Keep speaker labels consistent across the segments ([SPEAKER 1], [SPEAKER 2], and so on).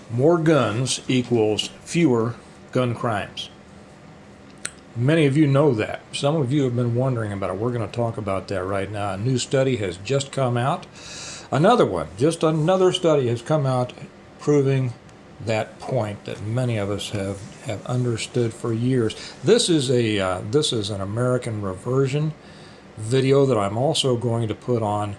[SPEAKER 1] more guns equals fewer gun crimes. Many of you know that. Some of you have been wondering about it. We're going to talk about that right now. A new study has just come out. Just another study has come out proving that point that many of us have understood for years. This is an American reversion video that I'm also going to put on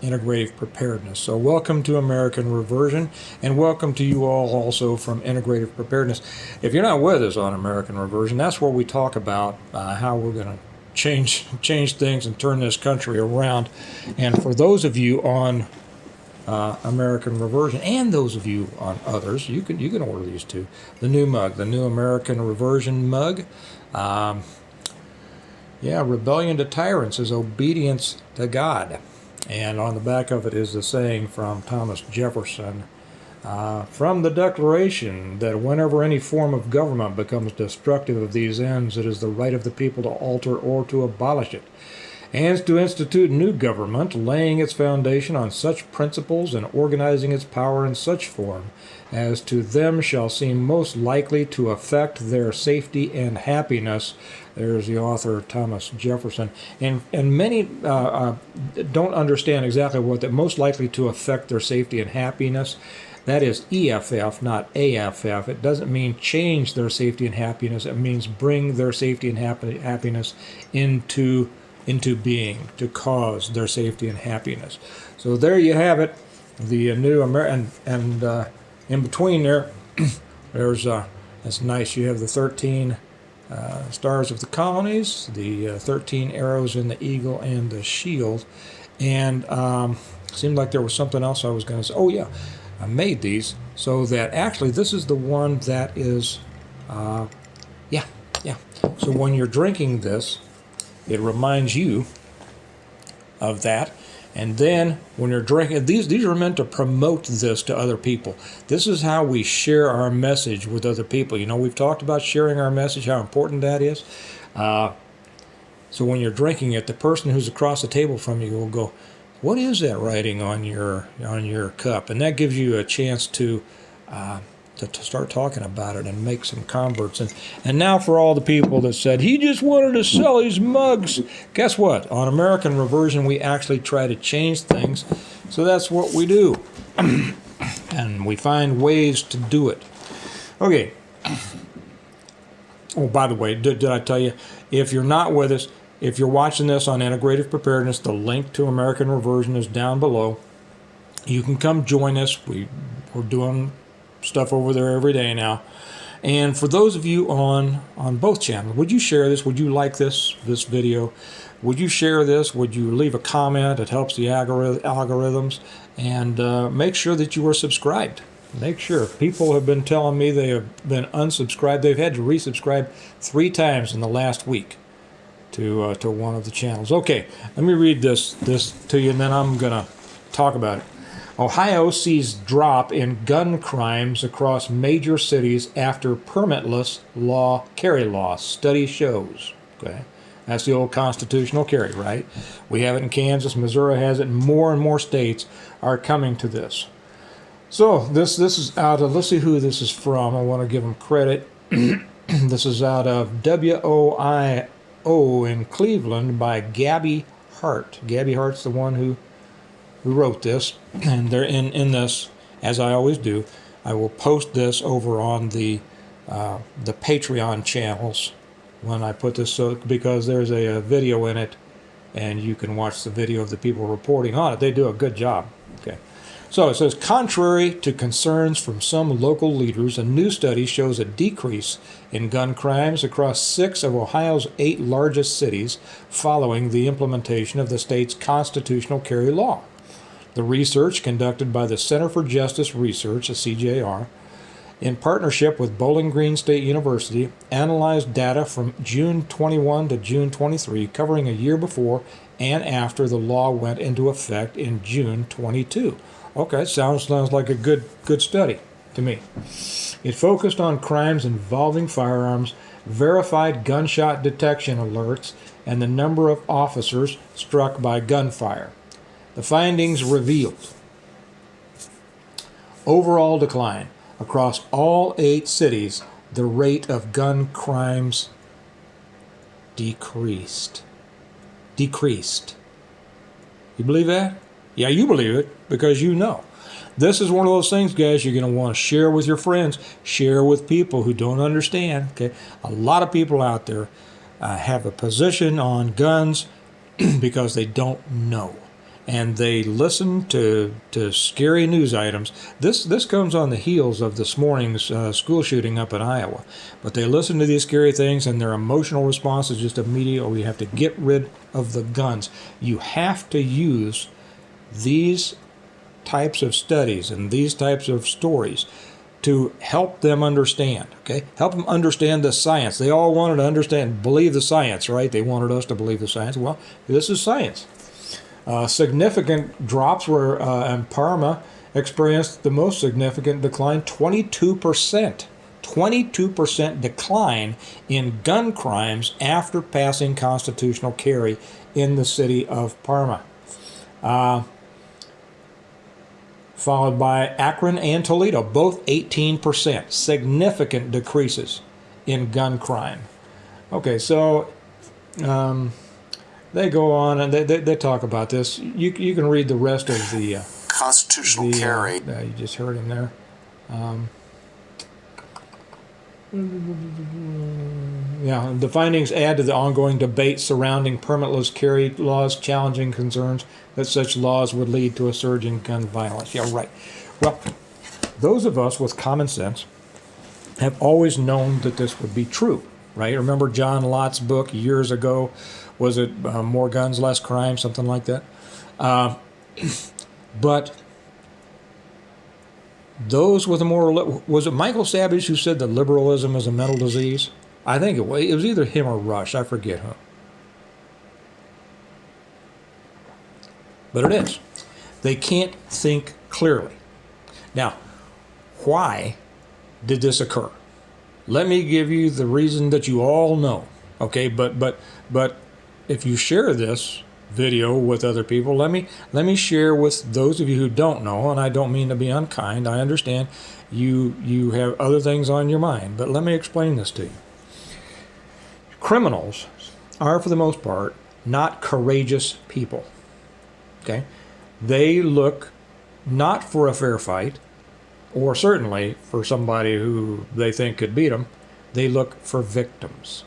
[SPEAKER 1] integrative preparedness. So welcome to American Reversion, and welcome to you all also from integrative preparedness. If you're not with us on American Reversion, that's where we talk about how we're going to change things and turn this country around. And for those of you on American Reversion, and those of you on others, you can order these too. The new mug, the new American Reversion mug. Rebellion to tyrants is obedience to God. And on the back of it is the saying from Thomas Jefferson, from the Declaration that whenever any form of government becomes destructive of these ends, it is the right of the people to alter or to abolish it, and to institute new government, laying its foundation on such principles and organizing its power in such form as to them shall seem most likely to affect their safety and happiness. There's the author, Thomas Jefferson. And many don't understand exactly what that most likely to affect their safety and happiness. That is EFF, not AFF. It doesn't mean change their safety and happiness. It means bring their safety and happiness into being, to cause their safety and happiness. So there you have it, the new American, and in between there, there's that's nice. You have the 13 stars of the colonies, the 13 arrows in the eagle and the shield, and seemed like there was something else I was going to say. Oh yeah, I made these so that actually this is the one that is, So when you're drinking this, it reminds you of that. And then when you're drinking, these are meant to promote this to other people. This is how we share our message with other people. You know, we've talked about sharing our message, how important that is. So when you're drinking it, the person who's across the table from you will go, "What is that writing on your cup?" And that gives you a chance to start talking about it and make some converts. And now for all the people that said, he just wanted to sell his mugs. Guess what? On American Reversion, we actually try to change things. So that's what we do. And we find ways to do it. Okay. Oh, by the way, did I tell you, if you're not with us, if you're watching this on Integrative Preparedness, the link to American Reversion is down below. You can come join us. We're doing stuff over there every day now. And for those of you on both channels, would you share this? Would you like this video? Would you share this? Would you leave a comment? It helps the algorithms. And make sure that you are subscribed. Make sure. People have been telling me they have been unsubscribed. They've had to resubscribe 3 times in the last week to one of the channels. Okay, let me read this to you, and then I'm going to talk about it. Ohio sees drop in gun crimes across major cities after permitless carry law. Study shows. Okay, that's the old constitutional carry, right? We have it in Kansas, Missouri has it, and more states are coming to this. So this is out of, let's see who this is from. I want to give them credit. This is out of WOIO in Cleveland by Gabby Hart. Gabby Hart's the one who wrote this, and they're in this, as I always do. I will post this over on the Patreon channels when I put this, because there's a video in it, and you can watch the video of the people reporting on it. They do a good job. Okay. So it says, contrary to concerns from some local leaders, a new study shows a decrease in gun crimes across 6 of Ohio's 8 largest cities following the implementation of the state's constitutional carry law. The research, conducted by the Center for Justice Research, a CJR, in partnership with Bowling Green State University, analyzed data from June 21 to June 23, covering a year before and after the law went into effect in June 22. Okay, sounds like a good study to me. It focused on crimes involving firearms, verified gunshot detection alerts, and the number of officers struck by gunfire. The findings revealed Overall decline. Across all 8 cities, the rate of gun crimes decreased. Decreased. You believe that? Yeah, you believe it because you know. This is one of those things, guys, you're going to want to share with your friends, share with people who don't understand. Okay, a lot of people out there have a position on guns because they don't know, and they listen to scary news items. This comes on the heels of this morning's school shooting up in Iowa, but they listen to these scary things, and their emotional response is just immediate. Oh, you have to get rid of the guns. You have to use these types of studies and these types of stories to help them understand, okay? Help them understand the science. They all wanted to understand, believe the science, right? They wanted us to believe the science. Well, this is science. Significant drops were in Parma experienced the most significant decline, 22%. 22% decline in gun crimes after passing constitutional carry in the city of Parma. Followed by Akron and Toledo, both 18%. Significant decreases in gun crime. Okay, so they go on and they talk about this. You can read the rest of the
[SPEAKER 2] constitutional carry.
[SPEAKER 1] You just heard him there. Yeah, the findings add to the ongoing debate surrounding permitless carry laws, challenging concerns that such laws would lead to a surge in gun violence. Yeah, right. Well, those of us with common sense have always known that this would be true, right? Remember John Lott's book years ago? Was it More Guns, Less Crime, something like that? But those with a more, was it Michael Savage who said that liberalism is a mental disease? I think it was either him or Rush, I forget who. But it is. They can't think clearly. Now, why did this occur? Let me give you the reason that you all know. Okay, but if you share this video with other people, let me share with those of you who don't know, and I don't mean to be unkind. I understand you have other things on your mind, but let me explain this to you. Criminals are, for the most part, not courageous people. Okay? They look not for a fair fight, or certainly for somebody who they think could beat them. They look for victims.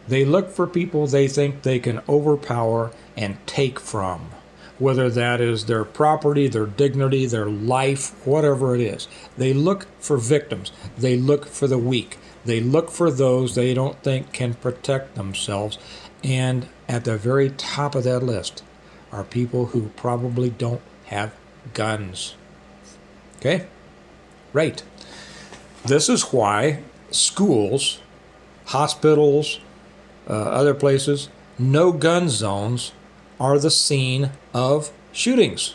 [SPEAKER 1] They look for people they think they can overpower and take from, whether that is their property, their dignity, their life, whatever it is. They look for victims. They look for the weak. They look for those they don't think can protect themselves. And at the very top of that list are people who probably don't have guns. Okay? Right. This is why schools, hospitals, other places, no gun zones are the scene of shootings.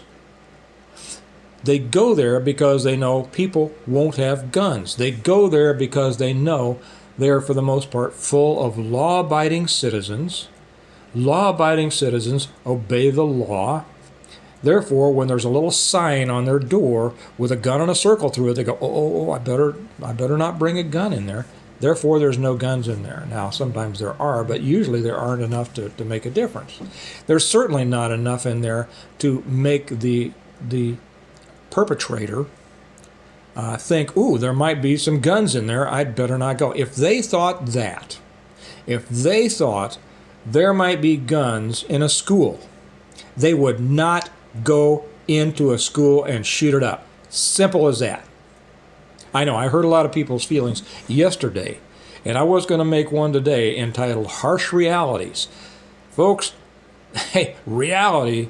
[SPEAKER 1] They go there because they know people won't have guns. They go there because they know they're, for the most part, full of law-abiding citizens. Law-abiding citizens obey the law. Therefore, when there's a little sign on their door with a gun and a circle through it, they go, oh, I better not bring a gun in there. Therefore, there's no guns in there. Now, sometimes there are, but usually there aren't enough to make a difference. There's certainly not enough in there to make the perpetrator think, ooh, there might be some guns in there, I'd better not go. If they thought that, if they thought there might be guns in a school, they would not go into a school and shoot it up. Simple as that. I know, I hurt a lot of people's feelings yesterday, and I was going to make one today entitled Harsh Realities. Folks, hey, reality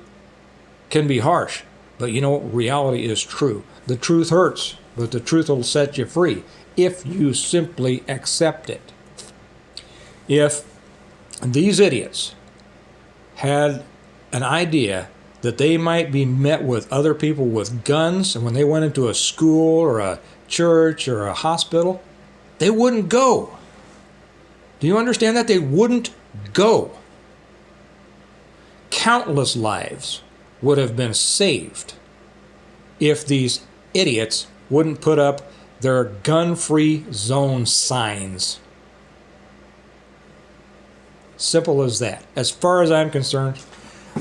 [SPEAKER 1] can be harsh, but you know what? Reality is true. The truth hurts, but the truth will set you free if you simply accept it. If these idiots had an idea that they might be met with other people with guns, and when they went into a school or a church or a hospital, they wouldn't go. Do you understand that? They wouldn't go. Countless lives would have been saved if these idiots wouldn't put up their gun-free zone signs. Simple as that. As far as I'm concerned,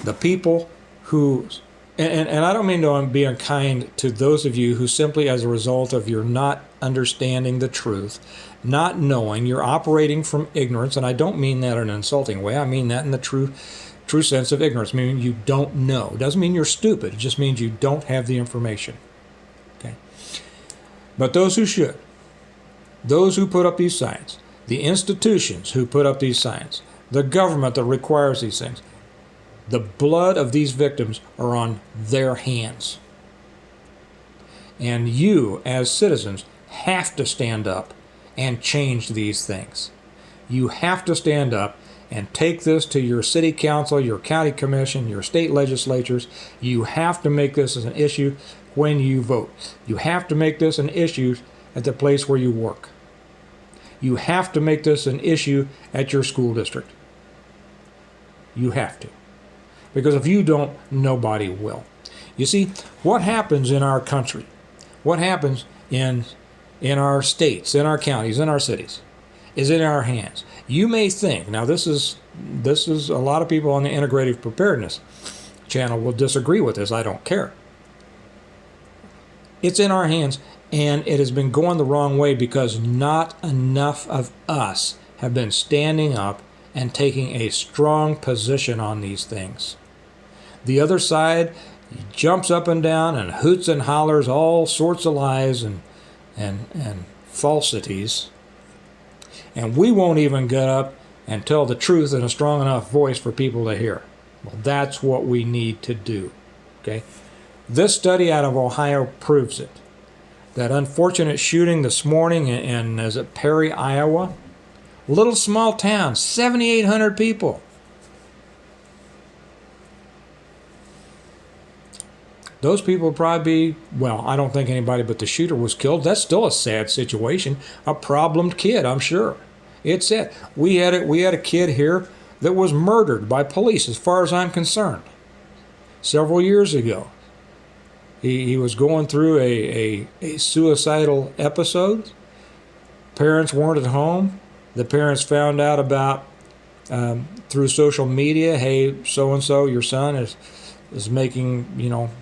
[SPEAKER 1] the people who, and I don't mean to be unkind to those of you who simply as a result of your not understanding the truth, not knowing, you're operating from ignorance, and I don't mean that in an insulting way. I mean that in the true sense of ignorance, meaning you don't know. It doesn't mean you're stupid. It just means you don't have the information. Okay. But those who should, those who put up these signs, the institutions who put up these signs, the government that requires these things, the blood of these victims are on their hands. And you, as citizens, have to stand up and change these things. You have to stand up and take this to your city council, your county commission, your state legislatures. You have to make this as an issue when you vote. You have to make this an issue at the place where you work. You have to make this an issue at your school district. You have to. Because if you don't, nobody will. You see, what happens in our country, what happens in our states, in our counties, in our cities, is in our hands. You may think, now this is a lot of people on the Integrative Preparedness channel will disagree with this. I don't care. It's in our hands, and it has been going the wrong way because not enough of us have been standing up and taking a strong position on these things. The other side jumps up and down and hoots and hollers all sorts of lies and falsities. And we won't even get up and tell the truth in a strong enough voice for people to hear. Well, that's what we need to do. Okay? This study out of Ohio proves it. That unfortunate shooting this morning in is it Perry, Iowa? Little small town, 7,800 people. Those people would probably be, well, I don't think anybody but the shooter was killed. That's still a sad situation. A problemed kid, I'm sure. It's sad. We had a kid here that was murdered by police, as far as I'm concerned, several years ago. He was going through a suicidal episode. Parents weren't at home. The parents found out about through social media, hey, so-and-so, your son is making,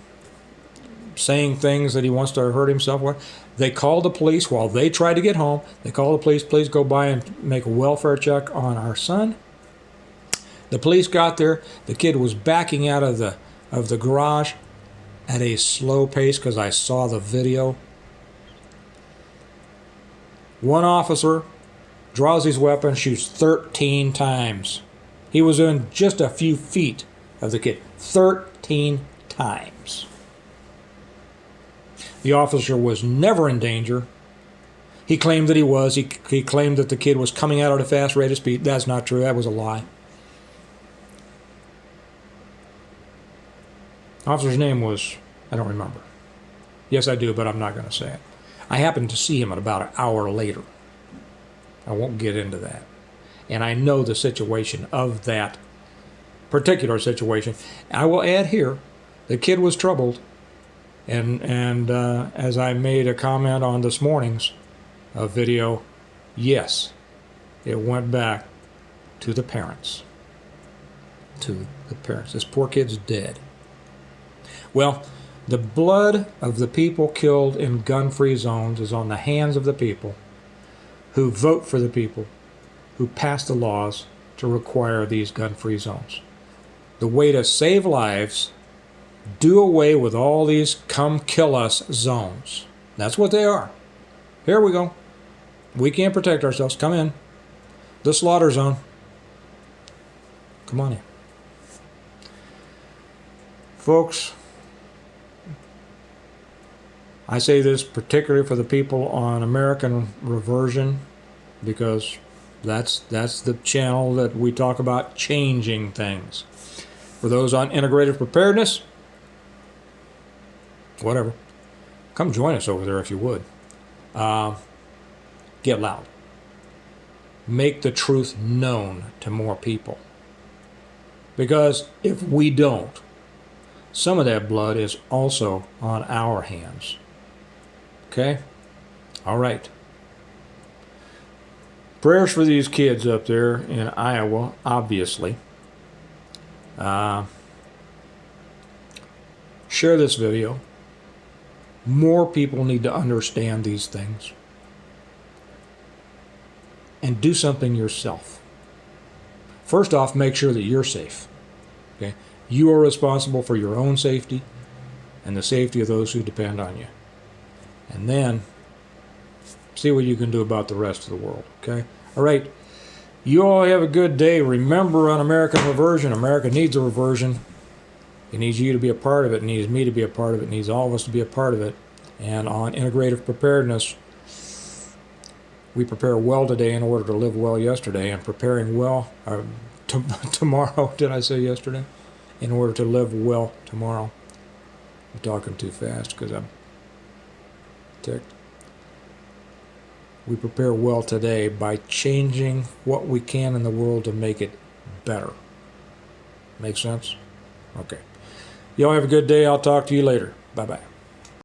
[SPEAKER 1] saying things that he wants to hurt himself with. They called the police while they tried to get home. They called the police, please go by and make a welfare check on our son. The police got there. The kid was backing out of the garage at a slow pace because I saw the video. One officer draws his weapon, shoots 13 times. He was in just a few feet of the kid. 13 times. The officer was never in danger. He claimed that he was. He claimed that the kid was coming out at a fast rate of speed. That's not true. That was a lie. Officer's name was, I don't remember. Yes, I do, but I'm not going to say it. I happened to see him at about an hour later. I won't get into that. And I know the situation of that particular situation. I will add here, the kid was troubled. And as I made a comment on this morning's video, yes, it went back to the parents. To the parents. This poor kid's dead. Well, the blood of the people killed in gun-free zones is on the hands of the people who vote for the people who pass the laws to require these gun-free zones. The way to save lives, do away with all these come kill us zones. That's what they are. Here we go. We can't protect ourselves. Come in. The slaughter zone. Come on in. Folks, I say this particularly for the people on American Reversion, because that's the channel that we talk about changing things. For those on Integrative Preparedness, whatever, come join us over there if you would. Get loud. Make the truth known to more people. Because if we don't, some of that blood is also on our hands. Okay? All right. Prayers for these kids up there in Iowa, obviously. Share this video. More people need to understand these things. And do something yourself. First off, make sure that you're safe. Okay? You are responsible for your own safety and the safety of those who depend on you. And then see what you can do about the rest of the world. Okay? All right. You all have a good day. Remember, on American Reversion, America needs a reversion. It needs you to be a part of it. It needs me to be a part of it. It needs all of us to be a part of it. And on Integrative Preparedness, we prepare well today in order to live well yesterday, and preparing well tomorrow. Did I say yesterday? In order to live well tomorrow. I'm talking too fast because I'm ticked. We prepare well today by changing what we can in the world to make it better. Make sense? Okay. Y'all have a good day. I'll talk to you later. Bye-bye.